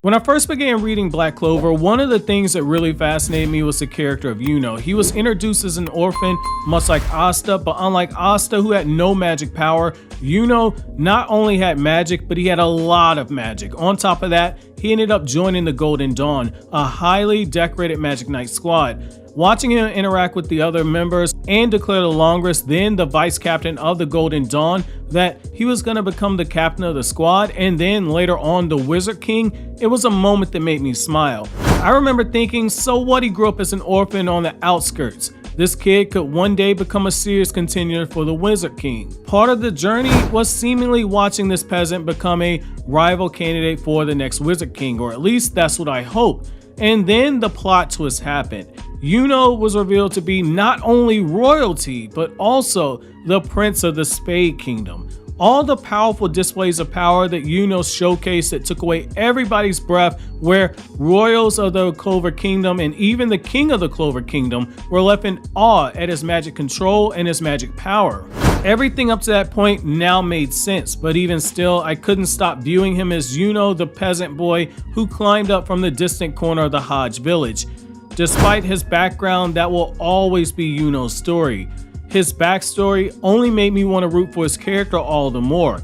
When I first began reading Black Clover, one of the things that really fascinated me was the character of Yuno. He was introduced as an orphan, much like Asta, but unlike Asta, who had no magic power, Yuno not only had magic, but he had a lot of magic. On top of that, he ended up joining the Golden Dawn, a highly decorated Magic Knight squad. Watching him interact with the other members and declare to Langris, then the vice captain of the Golden Dawn, that he was going to become the captain of the squad and then later on the Wizard King, it was a moment that made me smile. I remember thinking, so what, he grew up as an orphan on the outskirts. This kid could one day become a serious contender for the Wizard King. Part of the journey was seemingly watching this peasant become a rival candidate for the next Wizard King, or at least that's what I hoped. And then the plot twist happened. Yuno was revealed to be not only royalty, but also the prince of the Spade Kingdom. All the powerful displays of power that Yuno showcased that took away everybody's breath, where royals of the Clover Kingdom and even the king of the Clover Kingdom were left in awe at his magic control and his magic power. Everything up to that point now made sense, but even still, I couldn't stop viewing him as Yuno, the peasant boy who climbed up from the distant corner of the Hodge village. Despite his background, that will always be Yuno's story. His backstory only made me want to root for his character all the more.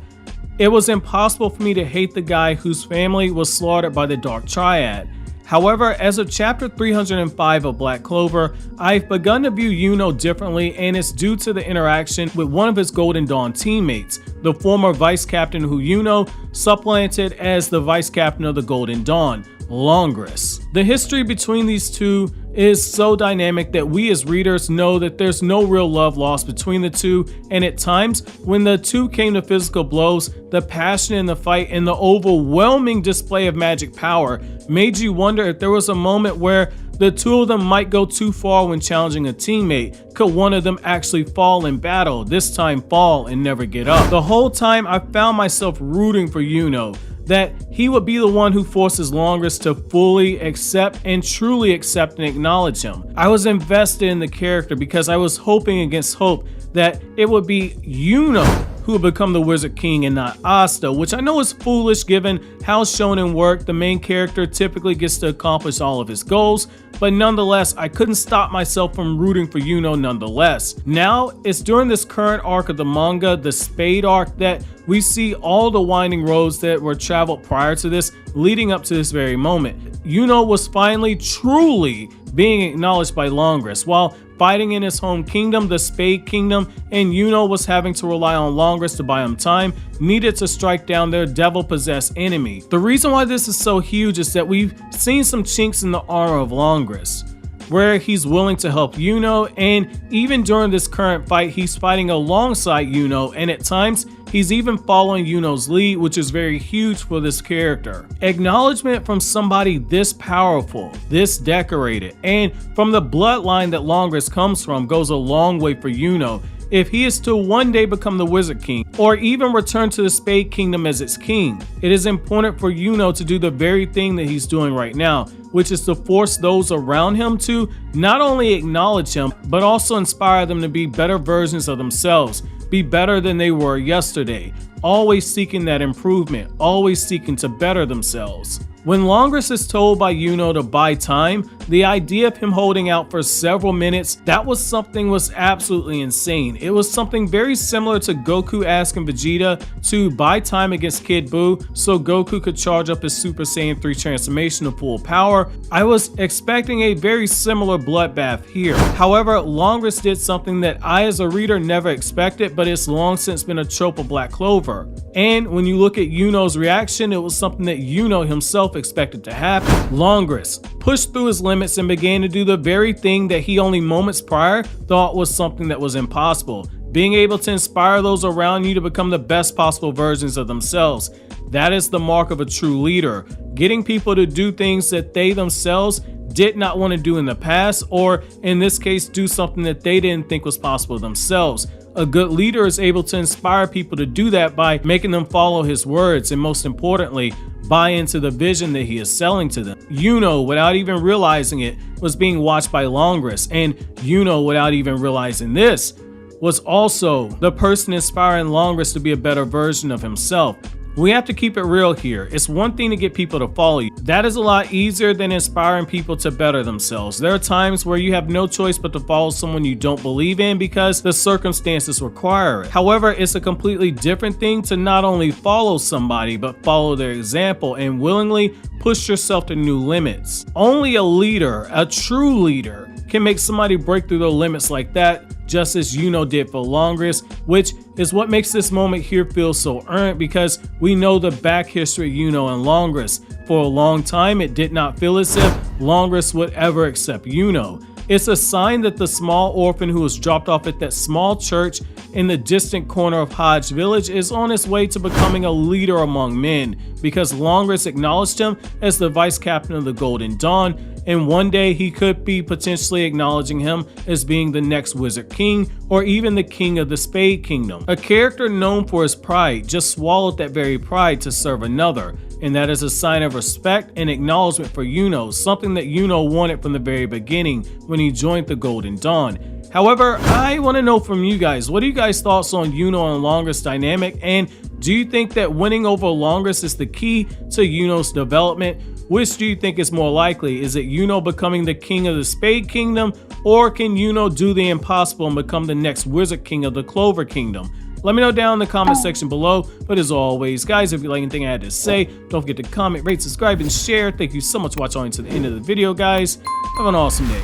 It was impossible for me to hate the guy whose family was slaughtered by the Dark Triad. However, as of chapter 305 of Black Clover, I've begun to view Yuno differently, and it's due to the interaction with one of his Golden Dawn teammates, the former vice captain who Yuno supplanted as the vice captain of the Golden Dawn, Langris. The history between these two is so dynamic that we as readers know that there's no real love lost between the two, and at times when the two came to physical blows, the passion in the fight and the overwhelming display of magic power made you wonder if there was a moment where the two of them might go too far when challenging a teammate. Could one of them actually fall in battle, this time fall and never get up? The whole time I found myself rooting for Yuno, that he would be the one who forces Langris to fully accept and truly accept and acknowledge him. I was invested in the character because I was hoping against hope that it would be Yuno who would become the Wizard King and not Asta, which I know is foolish given how shonen work, the main character typically gets to accomplish all of his goals, but nonetheless, I couldn't stop myself from rooting for Yuno nonetheless. Now, it's during this current arc of the manga, the Spade arc, that we see all the winding roads that were traveled prior to this, leading up to this very moment. Yuno was finally truly being acknowledged by Langris. While fighting in his home kingdom, the Spade Kingdom, and Yuno was having to rely on Langris to buy him time, needed to strike down their devil-possessed enemy. The reason why this is so huge is that we've seen some chinks in the armor of Langris, where he's willing to help Yuno, and even during this current fight, he's fighting alongside Yuno, and at times, he's even following Yuno's lead, which is very huge for this character. Acknowledgement from somebody this powerful, this decorated, and from the bloodline that Langris comes from goes a long way for Yuno if he is to one day become the Wizard King, or even return to the Spade Kingdom as its king. It is important for Yuno to do the very thing that he's doing right now, which is to force those around him to not only acknowledge him, but also inspire them to be better versions of themselves, be better than they were yesterday, always seeking that improvement, always seeking to better themselves. When Langris is told by Yuno to buy time, the idea of him holding out for several minutes, that was absolutely insane. It was something very similar to Goku asking Vegeta to buy time against Kid Buu so Goku could charge up his Super Saiyan 3 transformation to full power. I was expecting a very similar bloodbath here. However, Langris did something that I as a reader never expected, but it's long since been a trope of Black Clover. And when you look at Yuno's reaction, it was something that Yuno himself expected to happen. Langris pushed through his limits and began to do the very thing that he only moments prior thought was something that was impossible. Being able to inspire those around you to become the best possible versions of themselves. That is the mark of a true leader. Getting people to do things that they themselves did not want to do in the past, or in this case, do something that they didn't think was possible themselves. A good leader is able to inspire people to do that by making them follow his words, and most importantly, buy into the vision that he is selling to them. Yuno, without even realizing it, was being watched by Langris, and Yuno, without even realizing this, was also the person inspiring Langris to be a better version of himself. We have to keep it real here. It's one thing to get people to follow you. That is a lot easier than inspiring people to better themselves. There are times where you have no choice but to follow someone you don't believe in because the circumstances require it. However, it's a completely different thing to not only follow somebody, but follow their example and willingly push yourself to new limits. Only a leader, a true leader, can make somebody break through their limits like that, just as Yuno did for Langris, which is what makes this moment here feel so earned because we know the back history of Yuno and Langris. For a long time, it did not feel as if Langris would ever accept Yuno. It's a sign that the small orphan who was dropped off at that small church in the distant corner of Hodge Village is on his way to becoming a leader among men because Langris acknowledged him as the vice captain of the Golden Dawn, and one day he could be potentially acknowledging him as being the next Wizard King or even the king of the Spade Kingdom. A character known for his pride just swallowed that very pride to serve another, and that is a sign of respect and acknowledgement for Yuno, something that Yuno wanted from the very beginning when he joined the Golden Dawn. However, I want to know from you guys, what are you guys' thoughts on Yuno and Langris dynamic, and do you think that winning over Langris is the key to Yuno's development? Which do you think is more likely? Is it Yuno becoming the king of the Spade Kingdom, or can Yuno do the impossible and become the next Wizard King of the Clover Kingdom? Let me know down in the comment section below. But as always, guys, if you like anything I had to say, don't forget to comment, rate, subscribe, and share. Thank you so much for watching to the end of the video, guys. Have an awesome day.